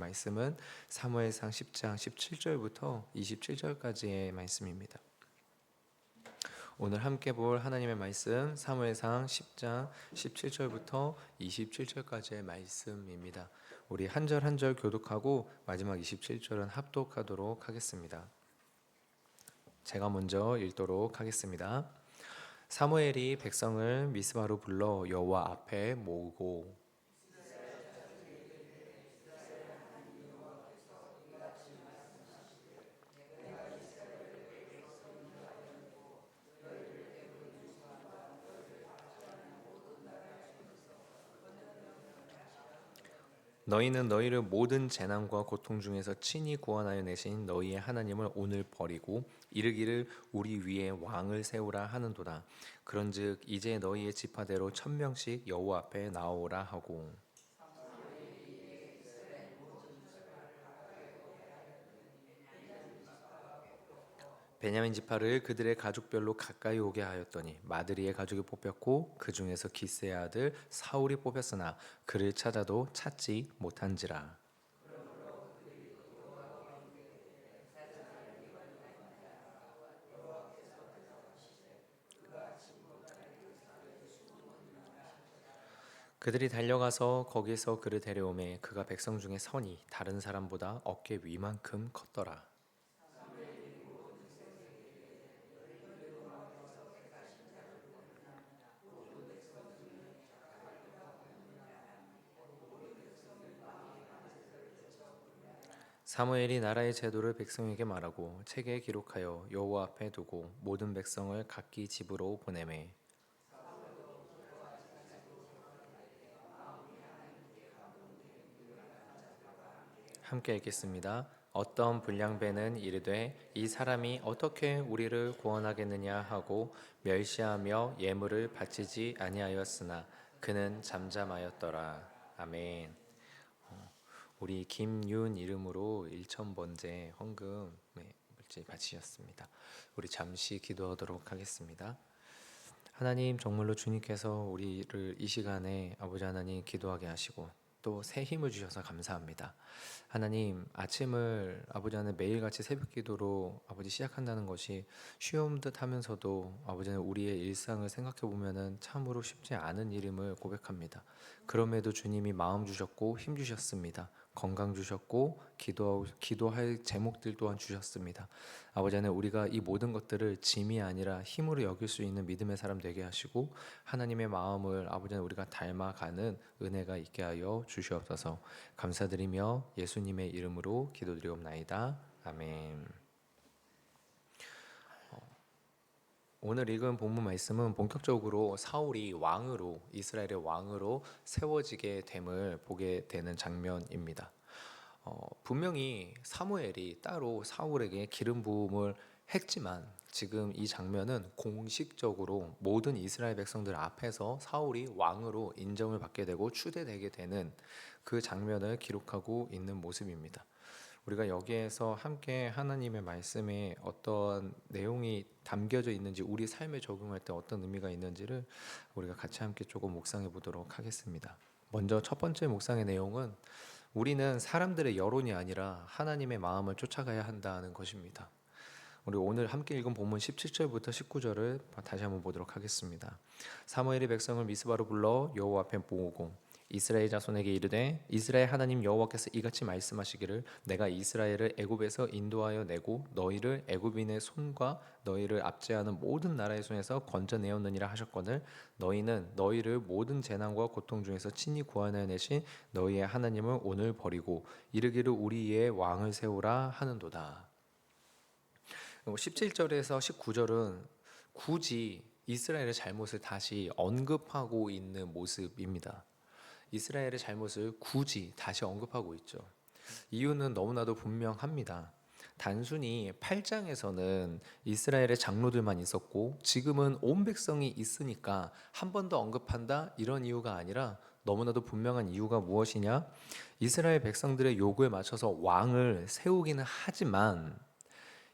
말씀은 사무엘상 10장 17절부터 27절까지의 말씀입니다. 오늘 함께 볼 하나님의 말씀 사무엘상 10장 17절부터 27절까지의 말씀입니다. 우리 한 절 한 절 교독하고 마지막 27절은 합독하도록 하겠습니다. 제가 먼저 읽도록 하겠습니다. 사무엘이 백성을 미스바로 불러 여호와 앞에 모으고 너희는 너희를 모든 재난과 고통 중에서 친히 구원하여 내신 너희의 하나님을 오늘 버리고 이르기를 우리 위에 왕을 세우라 하는도다. 그런즉 이제 너희의 지파대로 1000명씩 여호와 앞에 나오라 하고 베냐민 지파를 그들의 가족별로 가까이 오게 하였더니 마드리의 가족이 뽑혔고 그 중에서 기스의 아들 사울이 뽑혔으나 그를 찾아도 찾지 못한지라. 그들이 달려가서 거기서 그를 데려오매 그가 백성 중에 선이 다른 사람보다 어깨 위만큼 컸더라. 사무엘이 나라의 제도를 백성에게 말하고 책에 기록하여 여호와 앞에 두고 모든 백성을 각기 집으로 보내매 함께 읽겠습니다. 어떤 불량배는 이르되 이 사람이 어떻게 우리를 구원하겠느냐 하고 멸시하며 예물을 바치지 아니하였으나 그는 잠잠하였더라. 아멘. 우리 김윤 이름으로 1,000번째 헌금 물질 바치셨습니다. 우리 잠시 기도하도록 하겠습니다. 하나님, 정말로 주님께서 우리를 이 시간에 아버지 하나님 기도하게 하시고 또 새 힘을 주셔서 감사합니다. 하나님, 아침을 아버지 하나님 매일같이 새벽 기도로 아버지 시작한다는 것이 쉬운 듯 하면서도 아버지 하나님 우리의 일상을 생각해 보면은 참으로 쉽지 않은 일임을 고백합니다. 그럼에도 주님이 마음 주셨고 힘 주셨습니다. 건강 주셨고 기도할 제목들 또한 주셨습니다. 아버지 하나님, 우리가 이 모든 것들을 짐이 아니라 힘으로 여길 수 있는 믿음의 사람 되게 하시고 하나님의 마음을 아버지 하나님 우리가 닮아가는 은혜가 있게 하여 주시옵소서. 감사드리며 예수님의 이름으로 기도드리옵나이다. 아멘. 오늘 읽은 본문 말씀은 본격적으로 사울이 왕으로 이스라엘의 왕으로 세워지게 됨을 보게 되는 장면입니다. 분명히 사무엘이 따로 사울에게 기름 부음을 했지만 지금 이 장면은 공식적으로 모든 이스라엘 백성들 앞에서 사울이 왕으로 인정을 받게 되고 추대되게 되는 그 장면을 기록하고 있는 모습입니다. 우리가 여기에서 함께 하나님의 말씀에 어떤 내용이 담겨져 있는지, 우리 삶에 적용할 때 어떤 의미가 있는지를 우리가 같이 함께 조금 묵상해 보도록 하겠습니다. 먼저 첫 번째 묵상의 내용은 우리는 사람들의 여론이 아니라 하나님의 마음을 쫓아가야 한다는 것입니다. 우리 오늘 함께 읽은 본문 17절부터 19절을 다시 한번 보도록 하겠습니다. 사무엘이 백성을 미스바로 불러 여호와 앞에 모으고 이스라엘 자손에게 이르되 이스라엘 하나님 여호와께서 이같이 말씀하시기를 내가 이스라엘을 애굽에서 인도하여 내고 너희를 애굽인의 손과 너희를 압제하는 모든 나라의 손에서 건져내었느니라 하셨거늘 너희는 너희를 모든 재난과 고통 중에서 친히 구원하여 내신 너희의 하나님을 오늘 버리고 이르기를 우리의 왕을 세우라 하는도다. 17절에서 19절은 굳이 이스라엘의 잘못을 다시 언급하고 있는 모습입니다. 이스라엘의 잘못을 굳이 다시 언급하고 있죠. 이유는 너무나도 분명합니다. 단순히 8장에서는 이스라엘의 장로들만 있었고 지금은 온 백성이 있으니까 한 번 더 언급한다 이런 이유가 아니라 너무나도 분명한 이유가 무엇이냐? 이스라엘 백성들의 요구에 맞춰서 왕을 세우기는 하지만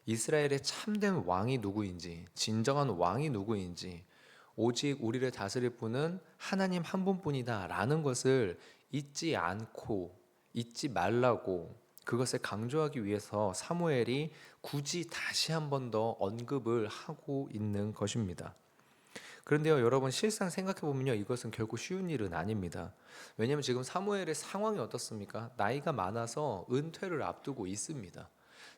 이스라엘의 참된 왕이 누구인지, 진정한 왕이 누구인지, 오직 우리를 다스릴 분은 하나님 한 분뿐이다 라는 것을 잊지 않고 잊지 말라고 그것을 강조하기 위해서 사무엘이 굳이 다시 한 번 더 언급을 하고 있는 것입니다. 그런데요, 여러분 실상 생각해 보면요, 이것은 결코 쉬운 일은 아닙니다. 왜냐하면 지금 사무엘의 상황이 어떻습니까? 나이가 많아서 은퇴를 앞두고 있습니다.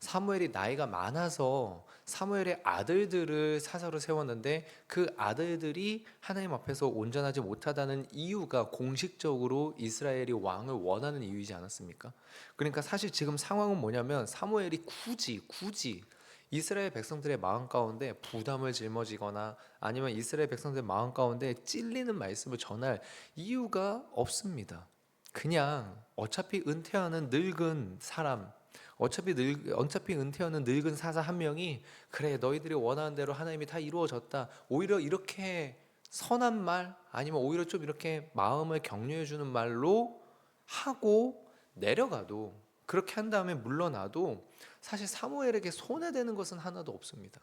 사무엘이 나이가 많아서 사무엘의 아들들을 사사로 세웠는데 그 아들들이 하나님 앞에서 온전하지 못하다는 이유가 공식적으로 이스라엘이 왕을 원하는 이유이지 않았습니까? 그러니까 사실 지금 상황은 뭐냐면 사무엘이 굳이 이스라엘 백성들의 마음 가운데 부담을 짊어지거나 아니면 이스라엘 백성들의 마음 가운데 찔리는 말씀을 전할 이유가 없습니다. 그냥 어차피 은퇴하는 늙은 사람, 어차피 은퇴하는 늙은 사사 한 명이 그래 너희들이 원하는 대로 하나님이 다 이루어졌다. 오히려 이렇게 선한 말 아니면 오히려 좀 이렇게 마음을 격려해 주는 말로 하고 내려가도 그렇게 한 다음에 물러나도 사실 사무엘에게 손해되는 것은 하나도 없습니다.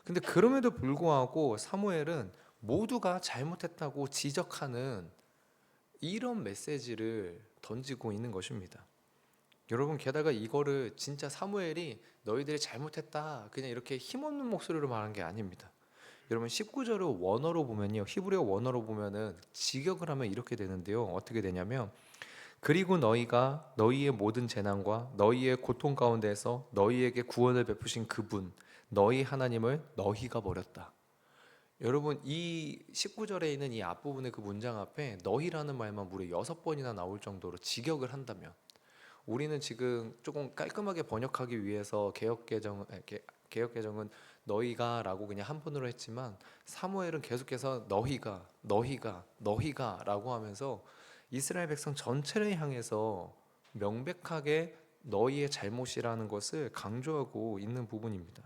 근데 그럼에도 불구하고 사무엘은 모두가 잘못했다고 지적하는 이런 메시지를 던지고 있는 것입니다. 여러분 게다가 이거를 진짜 사무엘이 너희들이 잘못했다 그냥 이렇게 힘없는 목소리로 말한 게 아닙니다. 여러분 19절을 원어로 보면요, 히브리어 원어로 보면은 직역을 하면 이렇게 되는데요, 어떻게 되냐면 그리고 너희가 너희의 모든 재난과 너희의 고통 가운데에서 너희에게 구원을 베푸신 그분 너희 하나님을 너희가 버렸다. 여러분 이 19절에 있는 이 앞부분의 그 문장 앞에 너희라는 말만 무려 6번이나 나올 정도로 직역을 한다면 우리는 지금 조금 깔끔하게 번역하기 위해서 개역개정은 너희가라고 그냥 한 번으로 했지만 사무엘은 계속해서 너희가라고 하면서 이스라엘 백성 전체를 향해서 명백하게 너희의 잘못이라는 것을 강조하고 있는 부분입니다.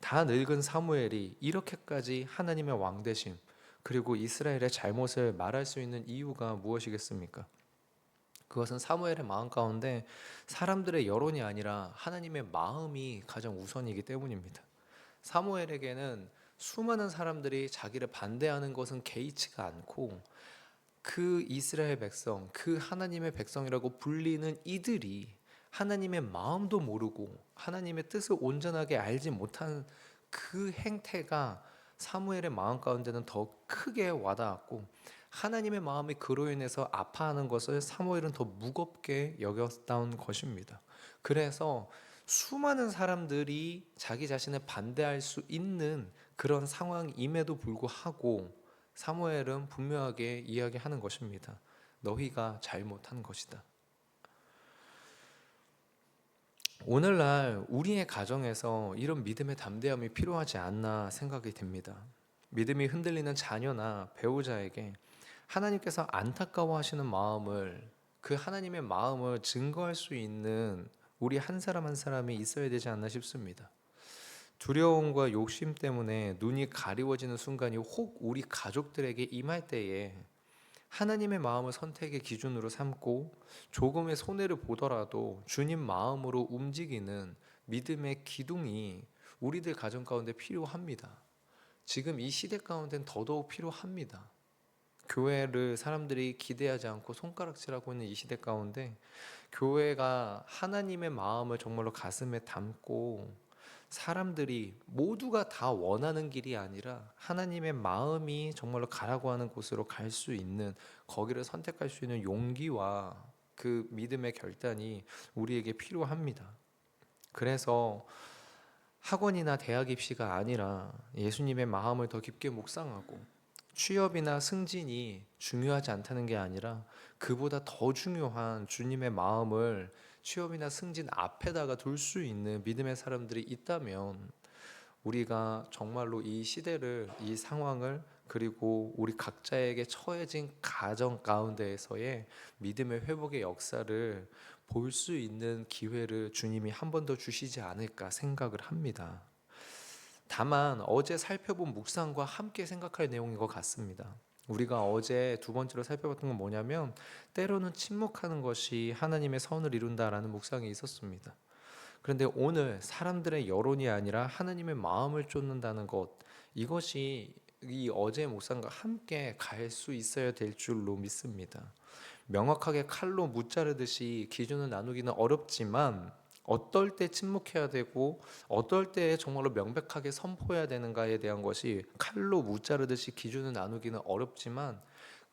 다 늙은 사무엘이 이렇게까지 하나님의 왕 되심 그리고 이스라엘의 잘못을 말할 수 있는 이유가 무엇이겠습니까? 그것은 사무엘의 마음 가운데 사람들의 여론이 아니라 하나님의 마음이 가장 우선이기 때문입니다. 사무엘에게는 수많은 사람들이 자기를 반대하는 것은 개의치가 않고 그 이스라엘 백성, 그 하나님의 백성이라고 불리는 이들이 하나님의 마음도 모르고 하나님의 뜻을 온전하게 알지 못한 그 행태가 사무엘의 마음 가운데는 더 크게 와닿았고 하나님의 마음이 그로 인해서 아파하는 것을 사무엘은 더 무겁게 여겼던 것입니다. 그래서 수많은 사람들이 자기 자신을 반대할 수 있는 그런 상황임에도 불구하고 사무엘은 분명하게 이야기하는 것입니다. 너희가 잘못한 것이다. 오늘날 우리의 가정에서 이런 믿음의 담대함이 필요하지 않나 생각이 듭니다. 믿음이 흔들리는 자녀나 배우자에게 하나님께서 안타까워하시는 마음을 그 하나님의 마음을 증거할 수 있는 우리 한 사람 한 사람이 있어야 되지 않나 싶습니다. 두려움과 욕심 때문에 눈이 가리워지는 순간이 혹 우리 가족들에게 임할 때에 하나님의 마음을 선택의 기준으로 삼고 조금의 손해를 보더라도 주님 마음으로 움직이는 믿음의 기둥이 우리들 가정 가운데 필요합니다. 지금 이 시대 가운데는 더더욱 필요합니다. 교회를 사람들이 기대하지 않고 손가락질하고 있는 이 시대 가운데 교회가 하나님의 마음을 정말로 가슴에 담고 사람들이 모두가 다 원하는 길이 아니라 하나님의 마음이 정말로 가라고 하는 곳으로 갈 수 있는 거기를 선택할 수 있는 용기와 그 믿음의 결단이 우리에게 필요합니다. 그래서 학원이나 대학 입시가 아니라 예수님의 마음을 더 깊게 묵상하고 취업이나 승진이 중요하지 않다는 게 아니라 그보다 더 중요한 주님의 마음을 취업이나 승진 앞에다가 둘 수 있는 믿음의 사람들이 있다면 우리가 정말로 이 시대를, 이 상황을 그리고 우리 각자에게 처해진 가정 가운데에서의 믿음의 회복의 역사를 볼 수 있는 기회를 주님이 한 번 더 주시지 않을까 생각을 합니다. 다만 어제 살펴본 묵상과 함께 생각할 내용인 것 같습니다. 우리가 어제 두 번째로 살펴봤던 건 뭐냐면 때로는 침묵하는 것이 하나님의 선을 이룬다라는 묵상이 있었습니다. 그런데 오늘 사람들의 여론이 아니라 하나님의 마음을 쫓는다는 것, 이것이 이 어제 묵상과 함께 갈 수 있어야 될 줄로 믿습니다. 명확하게 칼로 무자르듯이 기준을 나누기는 어렵지만 어떨 때 침묵해야 되고 어떨 때 정말로 명백하게 선포해야 되는가에 대한 것이 칼로 무자르듯이 기준을 나누기는 어렵지만,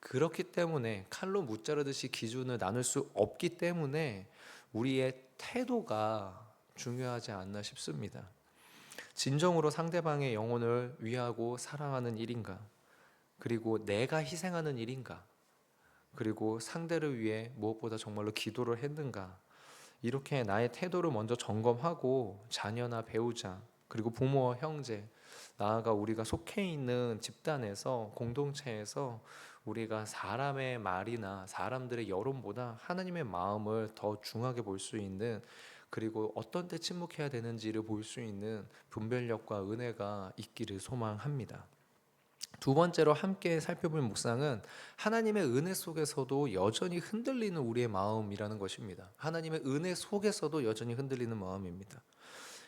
그렇기 때문에 칼로 무자르듯이 기준을 나눌 수 없기 때문에 우리의 태도가 중요하지 않나 싶습니다. 진정으로 상대방의 영혼을 위하고 사랑하는 일인가? 그리고 내가 희생하는 일인가? 그리고 상대를 위해 무엇보다 정말로 기도를 했는가? 이렇게 나의 태도를 먼저 점검하고 자녀나 배우자, 그리고 부모와 형제, 나아가 우리가 속해 있는 집단에서, 공동체에서 우리가 사람의 말이나 사람들의 여론보다 하나님의 마음을 더 중하게 볼 수 있는, 그리고 어떤 때 침묵해야 되는지를 볼 수 있는 분별력과 은혜가 있기를 소망합니다. 두 번째로 함께 살펴볼 묵상은 하나님의 은혜 속에서도 여전히 흔들리는 우리의 마음이라는 것입니다. 하나님의 은혜 속에서도 여전히 흔들리는 마음입니다.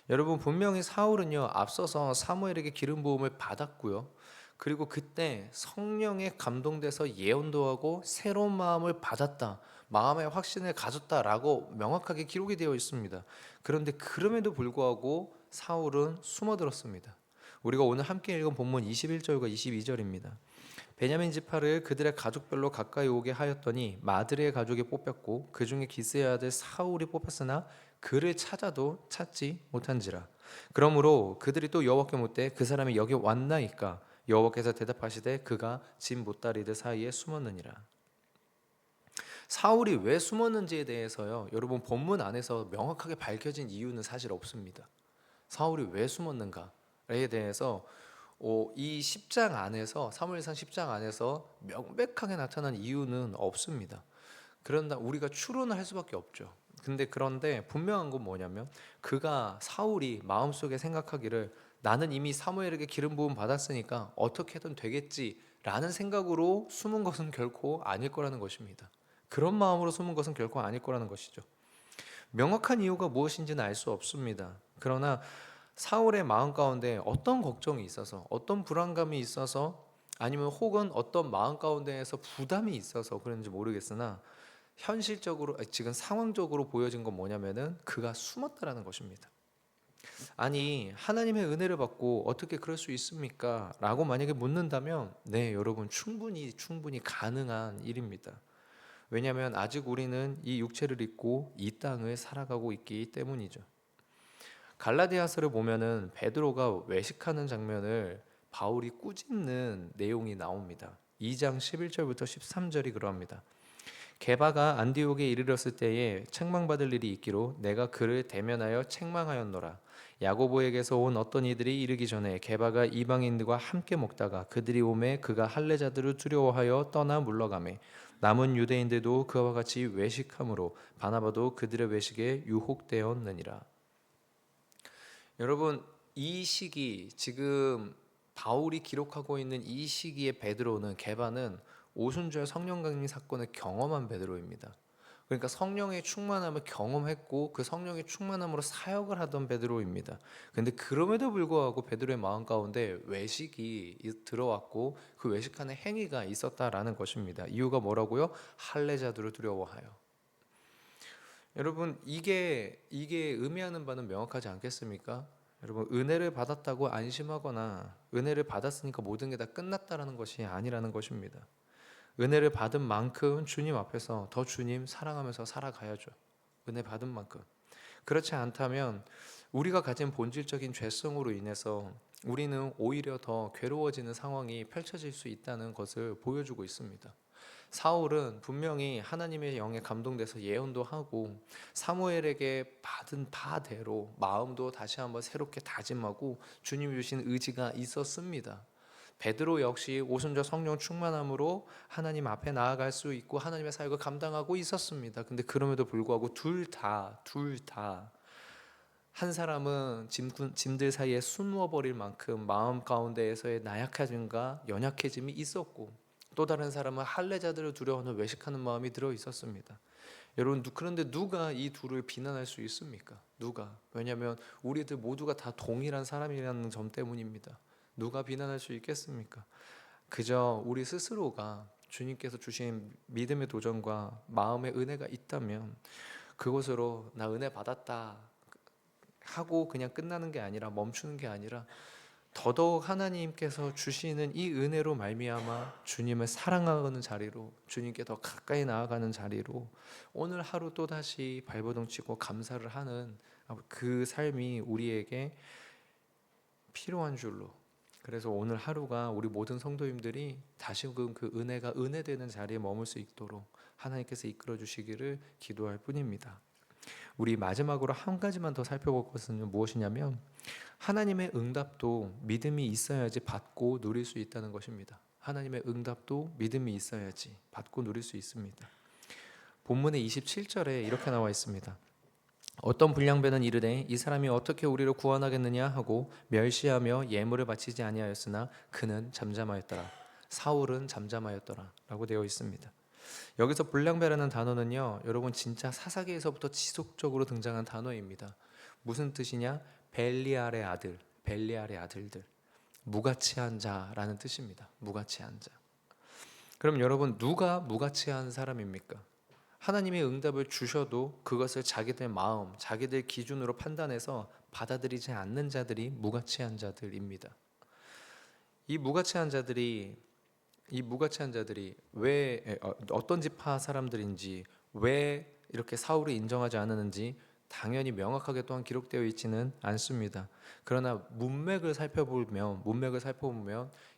여러분, 분명히 사울은요, 앞서서 사무엘에게 기름 부음을 받았고요, 그리고 그때 성령에 감동돼서 예언도 하고 새로운 마음을 받았다, 마음의 확신을 가졌다라고 명확하게 기록이 되어 있습니다. 그런데 그럼에도 불구하고 사울은 숨어들었습니다. 우리가 오늘 함께 읽은 본문 21절과 22절입니다. 베냐민 지파를 그들의 가족별로 가까이 오게 하였더니 마드리의 가족이 뽑혔고 그 중에 기스의 아들 사울이 뽑혔으나 그를 찾아도 찾지 못한지라. 그러므로 그들이 또 여호와께 묻되 그 사람이 여기 왔나이까? 여호와께서 대답하시되 그가 집 못다리들 사이에 숨었느니라. 사울이 왜 숨었는지에 대해서요, 여러분 본문 안에서 명확하게 밝혀진 이유는 사실 없습니다. 사울이 왜 숨었는가에 대해서 이 10장 안에서, 사무엘상 10장 안에서 명백하게 나타난 이유는 없습니다. 그런다 우리가 추론을 할 수밖에 없죠. 그런데 분명한 건 뭐냐면, 사울이 마음속에 생각하기를 나는 이미 사무엘에게 기름 부음 받았으니까 어떻게든 되겠지라는 생각으로 숨은 것은 결코 아닐 거라는 것입니다. 그런 마음으로 숨은 것은 결코 아닐 거라는 것이죠. 명확한 이유가 무엇인지는 알 수 없습니다. 그러나 사울의 마음 가운데 어떤 걱정이 있어서, 어떤 불안감이 있어서, 아니면 혹은 어떤 마음 가운데에서 부담이 있어서 그런지 모르겠으나 현실적으로, 지금 상황적으로 보여진 건 뭐냐면은 그가 숨었다라는 것입니다. 아니, 하나님의 은혜를 받고 어떻게 그럴 수 있습니까? 라고 만약에 묻는다면, 네, 여러분, 충분히 가능한 일입니다. 왜냐하면 아직 우리는 이 육체를 입고 이 땅을 살아가고 있기 때문이죠. 갈라디아서를 보면은 베드로가 외식하는 장면을 바울이 꾸짖는 내용이 나옵니다. 2장 11절부터 13절이 그러합니다. 게바가 안디옥에 이르렀을 때에 책망받을 일이 있기로 내가 그를 대면하여 책망하였노라. 야고보에게서 온 어떤 이들이 이르기 전에 게바가 이방인들과 함께 먹다가 그들이 오매 그가 할례자들을 두려워하여 떠나 물러가매 남은 유대인들도 그와 같이 외식함으로 바나바도 그들의 외식에 유혹되었느니라. 여러분, 이 시기, 지금 바울이 기록하고 있는 이 시기의 베드로는, 게바는 오순절 성령 강림 사건을 경험한 베드로입니다. 그러니까 성령의 충만함을 경험했고 그 성령의 충만함으로 사역을 하던 베드로입니다. 근데 그럼에도 불구하고 베드로의 마음 가운데 외식이 들어왔고 그 외식하는 행위가 있었다라는 것입니다. 이유가 뭐라고요? 할례자들을 두려워하여. 여러분, 이게 의미하는 바는 명확하지 않겠습니까? 여러분, 은혜를 받았다고 안심하거나 은혜를 받았으니까 모든 게 다 끝났다라는 것이 아니라는 것입니다. 은혜를 받은 만큼 주님 앞에서 더 주님 사랑하면서 살아가야죠. 은혜 받은 만큼. 그렇지 않다면 우리가 가진 본질적인 죄성으로 인해서 우리는 오히려 더 괴로워지는 상황이 펼쳐질 수 있다는 것을 보여주고 있습니다. 사울은 분명히 하나님의 영에 감동돼서 예언도 하고 사무엘에게 받은 바대로 마음도 다시 한번 새롭게 다짐하고 주님이 주신 의지가 있었습니다. 베드로 역시 오순절 성령 충만함으로 하나님 앞에 나아갈 수 있고 하나님의 사역을 감당하고 있었습니다. 근데 그럼에도 불구하고 둘 다 한 사람은 짐들 사이에 숨어버릴 만큼 마음 가운데에서의 나약해짐과 연약해짐이 있었고, 또 다른 사람은 할례자들을 두려워하는 외식하는 마음이 들어 있었습니다. 여러분, 그런데 누가 이 둘을 비난할 수 있습니까? 누가? 왜냐하면 우리들 모두가 다 동일한 사람이라는 점 때문입니다. 누가 비난할 수 있겠습니까? 그저 우리 스스로가 주님께서 주신 믿음의 도전과 마음의 은혜가 있다면 그것으로 나 은혜 받았다 하고 그냥 끝나는 게 아니라 멈추는 게 아니라 더더욱 하나님께서 주시는 이 은혜로 말미암아 주님을 사랑하는 자리로, 주님께 더 가까이 나아가는 자리로 오늘 하루 또다시 발버둥 치고 감사를 하는 그 삶이 우리에게 필요한 줄로, 그래서 오늘 하루가 우리 모든 성도님들이 다시금 그 은혜가 은혜되는 자리에 머물 수 있도록 하나님께서 이끌어 주시기를 기도할 뿐입니다. 우리 마지막으로 한 가지만 더 살펴볼 것은 무엇이냐면, 하나님의 응답도 믿음이 있어야지 받고 누릴 수 있다는 것입니다. 하나님의 응답도 믿음이 있어야지 받고 누릴 수 있습니다. 본문의 27절에 이렇게 나와 있습니다. 어떤 불량배는 이르되 이 사람이 어떻게 우리를 구원하겠느냐 하고 멸시하며 예물을 바치지 아니하였으나 그는 잠잠하였더라. 사울은 잠잠하였더라 라고 되어 있습니다. 여기서 불량배라는 단어는요, 여러분 진짜 사사기에서부터 지속적으로 등장한 단어입니다. 무슨 뜻이냐? 벨리알의 아들, 벨리알의 아들들, 무가치한 자라는 뜻입니다. 무가치한 자. 그럼 여러분, 누가 무가치한 사람입니까? 하나님의 응답을 주셔도 그것을 자기들 마음, 자기들 기준으로 판단해서 받아들이지 않는 자들이 무가치한 자들입니다. 이 무가치한 자들이 왜 어떤 지파 사람들인지, 왜 이렇게 사울을 인정하지 않았는지 당연히 명확하게 또한 기록되어 있지는 않습니다. 그러나 문맥을 살펴보면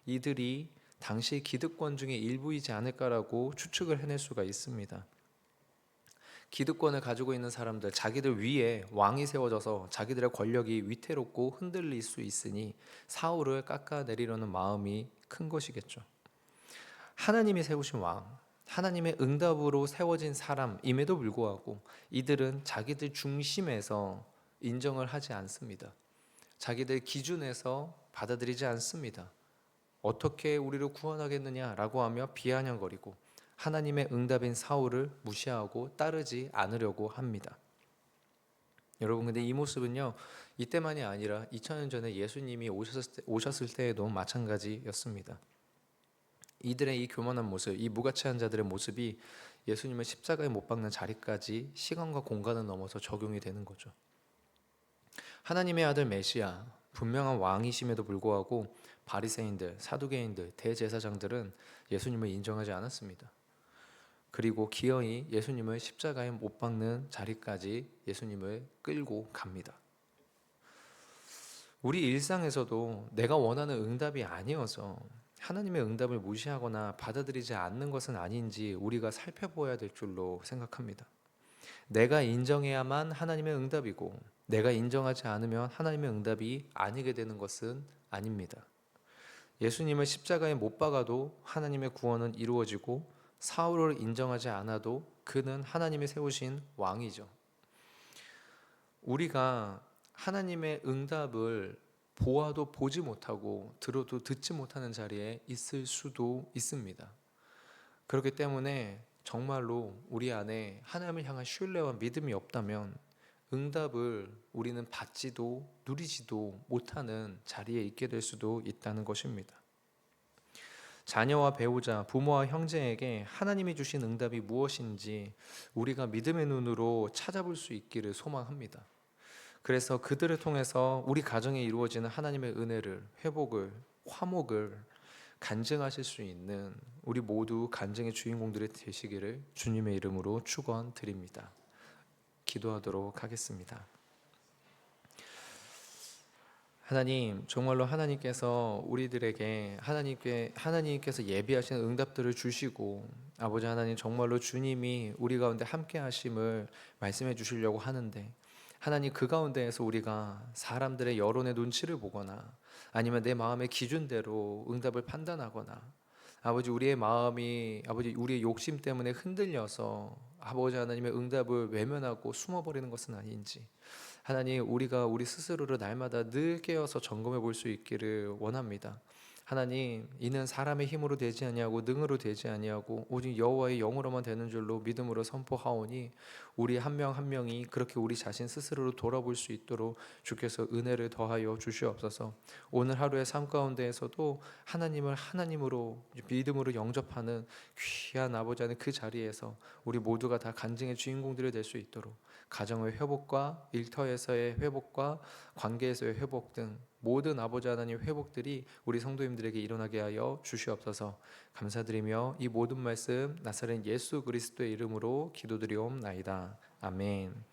이들이 당시 기득권 중에 일부이지 않을까라고 추측을 해낼 수가 있습니다. 기득권을 가지고 있는 사람들, 자기들 위에 왕이 세워져서 자기들의 권력이 위태롭고 흔들릴 수 있으니 사울을 깎아내리려는 마음이 큰 것이겠죠. 하나님이 세우신 왕, 하나님의 응답으로 세워진 사람임에도 불구하고 이들은 자기들 중심에서 인정을 하지 않습니다. 자기들 기준에서 받아들이지 않습니다. 어떻게 우리를 구원하겠느냐라고 하며 비아냥거리고 하나님의 응답인 사울을 무시하고 따르지 않으려고 합니다. 여러분, 근데 이 모습은요, 이때만이 아니라 2000년 전에 예수님이 오셨을 때에도 마찬가지였습니다. 이들의 이 교만한 모습, 이 무가치한 자들의 모습이 예수님을 십자가에 못 박는 자리까지 시간과 공간을 넘어서 적용이 되는 거죠. 하나님의 아들 메시아, 분명한 왕이심에도 불구하고 바리새인들, 사두개인들, 대제사장들은 예수님을 인정하지 않았습니다. 그리고 기어이 예수님을 십자가에 못 박는 자리까지 예수님을 끌고 갑니다. 우리 일상에서도 내가 원하는 응답이 아니어서 하나님의 응답을 무시하거나 받아들이지 않는 것은 아닌지 우리가 살펴보아야 될 줄로 생각합니다. 내가 인정해야만 하나님의 응답이고 내가 인정하지 않으면 하나님의 응답이 아니게 되는 것은 아닙니다. 예수님을 십자가에 못 박아도 하나님의 구원은 이루어지고 사울을 인정하지 않아도 그는 하나님이 세우신 왕이죠. 우리가 하나님의 응답을 보아도 보지 못하고 들어도 듣지 못하는 자리에 있을 수도 있습니다. 그렇기 때문에 정말로 우리 안에 하나님을 향한 신뢰와 믿음이 없다면 응답을 우리는 받지도 누리지도 못하는 자리에 있게 될 수도 있다는 것입니다. 자녀와 배우자, 부모와 형제에게 하나님이 주신 응답이 무엇인지 우리가 믿음의 눈으로 찾아볼 수 있기를 소망합니다. 그래서 그들을 통해서 우리 가정에 이루어지는 하나님의 은혜를, 회복을, 화목을 간증하실 수 있는 우리 모두 간증의 주인공들이 되시기를 주님의 이름으로 축원드립니다. 기도하도록 하겠습니다. 하나님, 정말로 하나님께서 우리들에게 하나님께서 예비하신 응답들을 주시고, 아버지 하나님, 정말로 주님이 우리 가운데 함께 하심을 말씀해 주시려고 하는데, 하나님, 그 가운데에서 우리가 사람들의 여론의 눈치를 보거나 아니면 내 마음의 기준대로 응답을 판단하거나, 아버지, 우리의 마음이 우리의 욕심 때문에 흔들려서 아버지 하나님의 응답을 외면하고 숨어버리는 것은 아닌지, 하나님, 우리가 우리 스스로를 날마다 늘 깨어서 점검해 볼 수 있기를 원합니다. 하나님, 이는 사람의 힘으로 되지 아니하고 능으로 되지 아니하고 오직 여호와의 영으로만 되는 줄로 믿음으로 선포하오니 우리 한 명 한 명이 그렇게 우리 자신 스스로로 돌아볼 수 있도록 주께서 은혜를 더하여 주시옵소서. 오늘 하루의 삶 가운데에서도 하나님을 하나님으로 믿음으로 영접하는 귀한 아버지 하나님, 그 자리에서 우리 모두가 다 간증의 주인공들이 될 수 있도록 가정의 회복과 일터에서의 회복과 관계에서의 회복 등 모든 아버지 하나님 회복들이 우리 성도님들에게 일어나게 하여 주시옵소서. 감사드리며 이 모든 말씀 나사렛 예수 그리스도의 이름으로 기도드리옵나이다. 아멘.